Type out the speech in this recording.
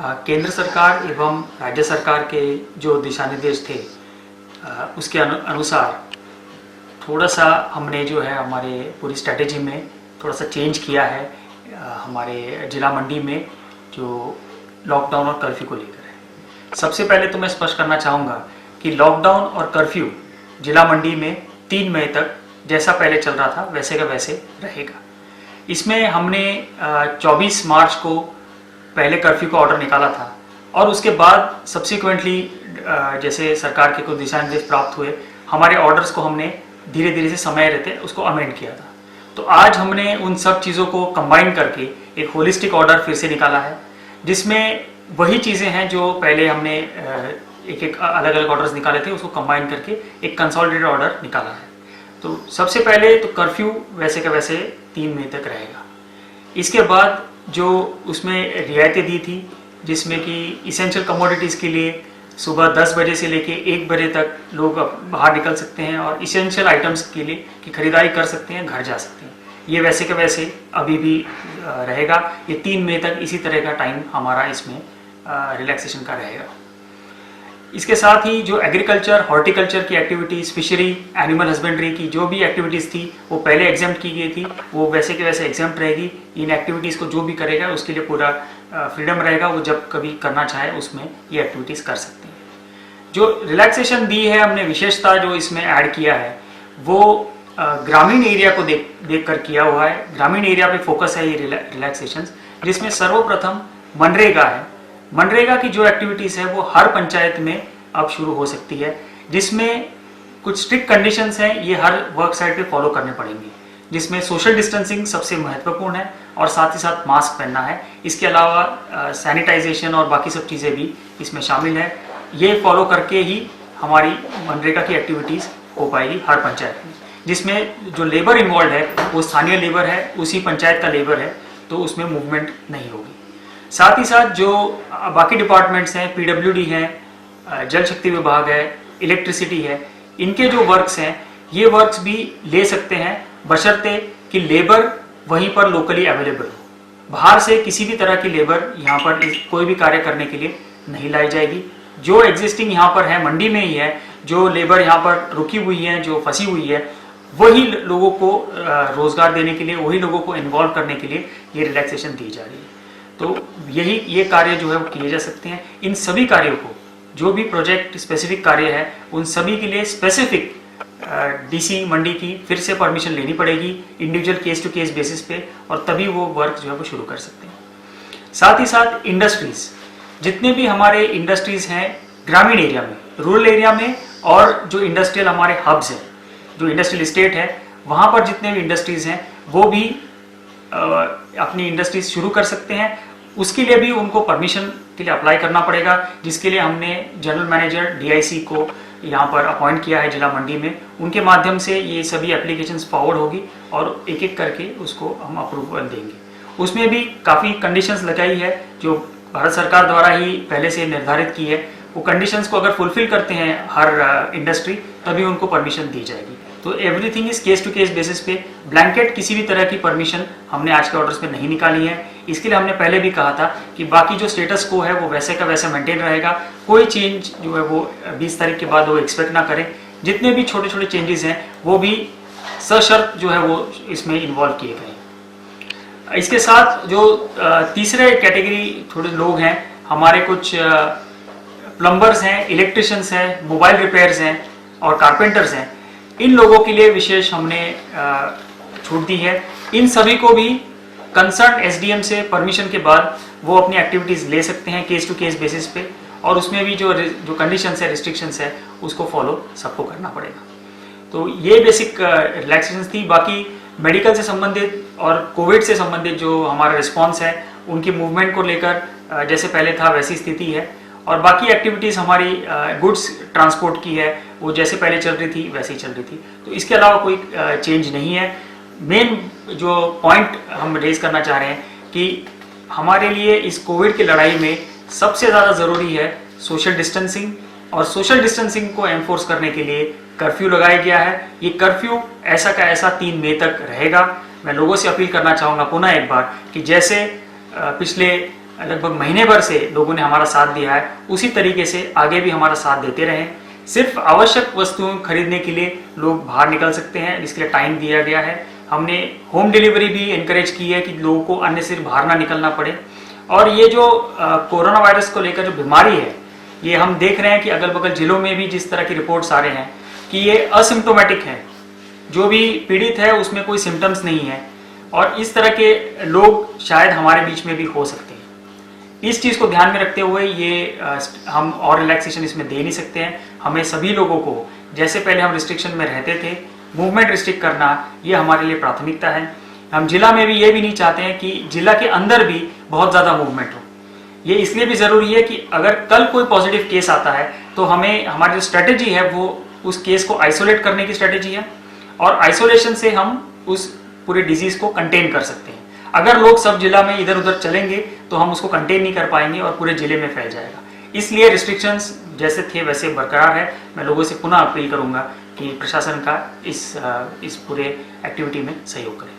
केंद्र सरकार एवं राज्य सरकार के जो दिशा निर्देश थे उसके अनुसार थोड़ा सा हमने जो है हमारे पूरी स्ट्रैटेजी में थोड़ा सा चेंज किया है हमारे जिला मंडी में जो लॉकडाउन और कर्फ्यू को लेकर है। सबसे पहले तो मैं स्पष्ट करना चाहूँगा कि लॉकडाउन और कर्फ्यू जिला मंडी में 3 मई तक जैसा पहले चल रहा था वैसे का वैसे रहेगा। इसमें हमने 24 मार्च को पहले कर्फ्यू का ऑर्डर निकाला था और उसके बाद सब्सिक्वेंटली जैसे सरकार के कुछ दिशा निर्देश प्राप्त हुए, हमारे ऑर्डर्स को हमने धीरे धीरे से समय रहते उसको अमेंड किया था। तो आज हमने उन सब चीज़ों को कंबाइन करके एक होलिस्टिक ऑर्डर फिर से निकाला है, जिसमें वही चीज़ें हैं जो पहले हमने एक एक अलग अलग ऑर्डर्स निकाले थे, उसको कंबाइन करके एक कंसोलिडेटेड ऑर्डर निकाला है। तो सबसे पहले तो कर्फ्यू वैसे का वैसे 3 मई तक रहेगा। इसके बाद जो उसमें रियायतें दी थी, जिसमें कि इसेंशियल कमोडिटीज़ के लिए सुबह 10 बजे से लेके 1 बजे तक लोग बाहर निकल सकते हैं और इसेंशियल आइटम्स के लिए की खरीदारी कर सकते हैं, घर जा सकते हैं। ये वैसे के वैसे अभी भी रहेगा। ये 3 मई तक इसी तरह का टाइम हमारा इसमें रिलैक्सेशन का रहेगा। इसके साथ ही जो एग्रीकल्चर, हॉर्टिकल्चर की एक्टिविटीज़, फिशरी, एनिमल हस्बेंड्री की जो भी एक्टिविटीज़ थी वो पहले एग्जेम्प्ट की गई थी, वो वैसे के वैसे एग्जेम्प्ट रहेगी। इन एक्टिविटीज़ को जो भी करेगा उसके लिए पूरा फ्रीडम रहेगा, वो जब कभी करना चाहे उसमें ये एक्टिविटीज़ कर सकते हैं। जो रिलैक्सेशन दी है हमने, विशेषता जो इसमें ऐड किया है वो ग्रामीण एरिया को देख कर किया हुआ है। ग्रामीण एरिया पे फोकस है ये रिलैक्सेशन, जिसमें सर्वप्रथम मनरेगा है। मनरेगा की जो एक्टिविटीज़ है वो हर पंचायत में अब शुरू हो सकती है, जिसमें कुछ स्ट्रिक्ट कंडीशंस हैं, ये हर वर्क साइट पे फॉलो करने पड़ेंगे, जिसमें सोशल डिस्टेंसिंग सबसे महत्वपूर्ण है और साथ ही साथ मास्क पहनना है। इसके अलावा सैनिटाइजेशन और बाकी सब चीज़ें भी इसमें शामिल है। ये फॉलो करके ही हमारी मनरेगा की एक्टिविटीज़ हो पाएगी हर पंचायत में, जिसमें जो लेबर इन्वॉल्व है वो स्थानीय लेबर है, उसी पंचायत का लेबर है, तो उसमें मूवमेंट नहीं होगी। साथ ही साथ जो बाकी डिपार्टमेंट्स हैं, पीडब्ल्यूडी हैं, जल शक्ति विभाग है, इलेक्ट्रिसिटी है, इनके जो वर्क्स हैं ये वर्क्स भी ले सकते हैं, बशर्ते कि लेबर वहीं पर लोकली अवेलेबल हो। बाहर से किसी भी तरह की लेबर यहाँ पर कोई भी कार्य करने के लिए नहीं लाई जाएगी। जो एग्जिस्टिंग यहाँ पर है, मंडी में ही है, जो लेबर यहाँ पर रुकी हुई है, जो फंसी हुई है, वही लोगों को रोजगार देने के लिए, वही लोगों को इन्वॉल्व करने के लिए ये रिलैक्सेशन दी जा रही है। तो ये कार्य जो है वो किए जा सकते हैं। इन सभी कार्यों को, जो भी प्रोजेक्ट स्पेसिफिक कार्य है, उन सभी के लिए स्पेसिफिक डीसी मंडी की फिर से परमिशन लेनी पड़ेगी individual case to case basis पे, और तभी वो वर्क जो है वो शुरू कर सकते हैं। साथ ही साथ इंडस्ट्रीज, जितने भी हमारे इंडस्ट्रीज हैं ग्रामीण एरिया में, रूरल एरिया में, और जो इंडस्ट्रियल हमारे हब्स हैं, जो इंडस्ट्रियल स्टेट है, वहाँ पर जितने भी इंडस्ट्रीज हैं वो भी अपनी इंडस्ट्रीज शुरू कर सकते हैं। उसके लिए भी उनको परमिशन के लिए अप्लाई करना पड़ेगा, जिसके लिए हमने जनरल मैनेजर डीआईसी को यहाँ पर अपॉइंट किया है जिला मंडी में। उनके माध्यम से ये सभी एप्लीकेशंस फॉरवर्ड होगी और एक एक करके उसको हम अप्रूवल देंगे। उसमें भी काफ़ी कंडीशंस लगाई है जो भारत सरकार द्वारा ही पहले से निर्धारित की है। वो कंडीशंस को अगर फुलफिल करते हैं हर इंडस्ट्री, तभी उनको परमिशन दी जाएगी। तो everything is case to case basis पे। ब्लैंकेट किसी भी तरह की परमिशन हमने आज के ऑर्डर्स में नहीं निकाली है। इसके लिए हमने पहले भी कहा था कि बाकी जो स्टेटस को है वो वैसे का वैसा मेंटेन रहेगा, कोई चेंज जो है वो 20 तारीख के बाद वो एक्सपेक्ट ना करें। जितने भी छोटे छोटे चेंजेस हैं वो भी सशर्त जो है वो इसमें इन्वॉल्व किए गए हैं। इसके साथ जो तीसरे कैटेगरी थोड़े लोग हैं, हमारे कुछ प्लम्बर्स हैं, इलेक्ट्रिशियंस हैं, मोबाइल रिपेयर्स हैं और कारपेंटर्स हैं, इन लोगों के लिए विशेष हमने छूट दी है। इन सभी को भी कंसर्न एसडीएम से परमिशन के बाद वो अपनी एक्टिविटीज़ ले सकते हैं केस टू केस बेसिस पे, और उसमें भी जो कंडीशंस है, रिस्ट्रिक्शंस है, उसको फॉलो सबको करना पड़ेगा। तो ये बेसिक रिलैक्सेशंस थी। बाकी मेडिकल से संबंधित और कोविड से संबंधित जो हमारा रिस्पॉन्स है, उनकी मूवमेंट को लेकर जैसे पहले था वैसी स्थिति है, और बाकी एक्टिविटीज़ हमारी गुड्स ट्रांसपोर्ट की है वो जैसे पहले चल रही थी वैसे ही चल रही थी। तो इसके अलावा कोई चेंज नहीं है। मेन जो पॉइंट हम रेज करना चाह रहे हैं कि हमारे लिए इस कोविड की लड़ाई में सबसे ज़्यादा ज़रूरी है सोशल डिस्टेंसिंग, और सोशल डिस्टेंसिंग को एनफोर्स करने के लिए कर्फ्यू लगाया गया है। ये कर्फ्यू ऐसा का ऐसा 3 मई तक रहेगा। मैं लोगों से अपील करना चाहूँगा पुनः एक बार कि जैसे पिछले लगभग महीने भर से लोगों ने हमारा साथ दिया है, उसी तरीके से आगे भी हमारा साथ देते रहें। सिर्फ आवश्यक वस्तुओं खरीदने के लिए लोग बाहर निकल सकते हैं, इसके लिए टाइम दिया गया है। हमने होम डिलीवरी भी इनकरेज की है कि लोगों को अन्य सिर्फ बाहर ना निकलना पड़े। और ये जो कोरोना वायरस को लेकर जो बीमारी है, ये हम देख रहे हैं कि अगल बगल जिलों में भी जिस तरह की रिपोर्ट्स आ रहे हैं कि ये असिम्प्टोमेटिक है, जो भी पीड़ित है उसमें कोई सिम्टम्स नहीं है, और इस तरह के लोग शायद हमारे बीच में भी हो सकते हैं। इस चीज़ को ध्यान में रखते हुए ये हम और रिलैक्सेशन इसमें दे नहीं सकते हैं। हमें सभी लोगों को, जैसे पहले हम रिस्ट्रिक्शन में रहते थे, मूवमेंट रिस्ट्रिक्ट करना ये हमारे लिए प्राथमिकता है। हम जिला में भी ये भी नहीं चाहते हैं कि जिला के अंदर भी बहुत ज़्यादा मूवमेंट हो। ये इसलिए भी ज़रूरी है कि अगर कल कोई पॉजिटिव केस आता है तो हमें हमारी जो स्ट्रेटेजी है वो उस केस को आइसोलेट करने की स्ट्रेटेजी है, और आइसोलेशन से हम उस पूरे डिजीज को कंटेन कर सकते हैं। अगर लोग सब जिला में इधर उधर चलेंगे तो हम उसको कंटेन नहीं कर पाएंगे और पूरे जिले में फैल जाएगा। इसलिए रिस्ट्रिक्शंस जैसे थे वैसे बरकरार है। मैं लोगों से पुनः अपील करूंगा कि प्रशासन का इस पूरे एक्टिविटी में सहयोग करें।